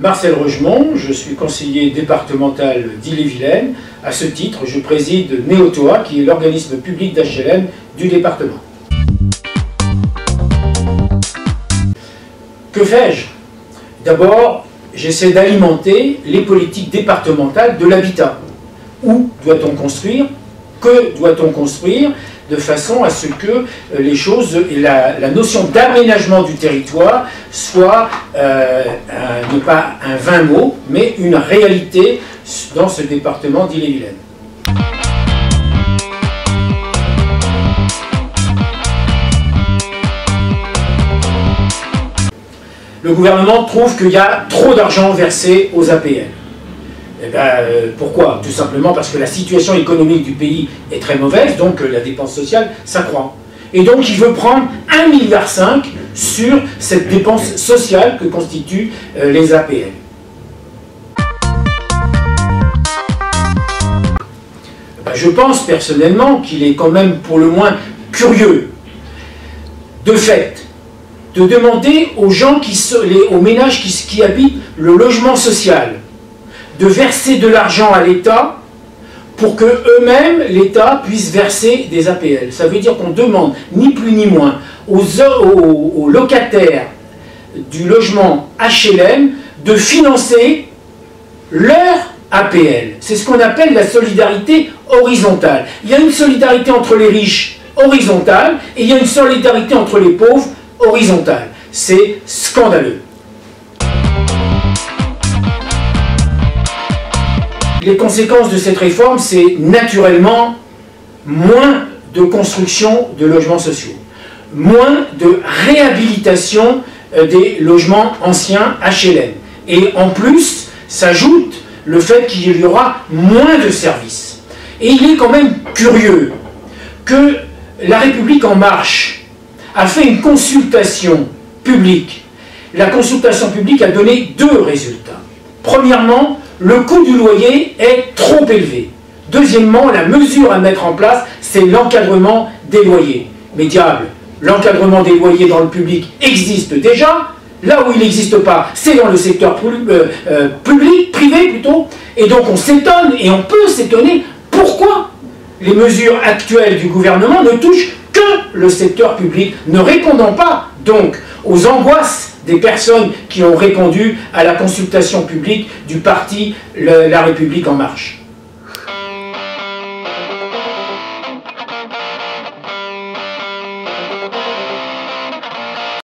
Marcel Rogemont, je suis conseiller départemental d'Ille-et-Vilaine. À ce titre, je préside Néotoa, qui est l'organisme public d'HLM du département. Que fais-je? D'abord, j'essaie d'alimenter les politiques départementales de l'habitat. Où doit-on construire? Que doit-on construire? De façon à ce que les choses, la notion d'aménagement du territoire soit non pas un vain mot, mais une réalité dans ce département d'Ille-et-Vilaine. Le gouvernement trouve qu'il y a trop d'argent versé aux APL. Eh bien, pourquoi? Tout simplement parce que la situation économique du pays est très mauvaise, donc la dépense sociale s'accroît. Et donc il veut prendre 1,5 milliard sur cette dépense sociale que constituent les APL. Je pense personnellement qu'il est quand même pour le moins curieux, de fait, de demander aux gens, aux ménages qui habitent le logement social, de verser de l'argent à l'État pour que eux-mêmes, l'État, puisse verser des APL. Ça veut dire qu'on demande, ni plus ni moins, aux locataires du logement HLM de financer leur APL. C'est ce qu'on appelle la solidarité horizontale. Il y a une solidarité entre les riches horizontale et il y a une solidarité entre les pauvres horizontale. C'est scandaleux. Les conséquences de cette réforme, c'est naturellement moins de construction de logements sociaux, moins de réhabilitation des logements anciens HLM. Et en plus, s'ajoute le fait qu'il y aura moins de services. Et il est quand même curieux que La République En Marche a fait une consultation publique. La consultation publique a donné 2 résultats. Premièrement, le coût du loyer est trop élevé. Deuxièmement, la mesure à mettre en place, c'est l'encadrement des loyers. Mais diable, l'encadrement des loyers dans le public existe déjà. Là où il n'existe pas, c'est dans le secteur privé plutôt. Et donc on s'étonne, et on peut s'étonner, pourquoi les mesures actuelles du gouvernement ne touchent que le secteur public, ne répondant pas donc aux angoisses des personnes qui ont répondu à la consultation publique du parti La République En Marche.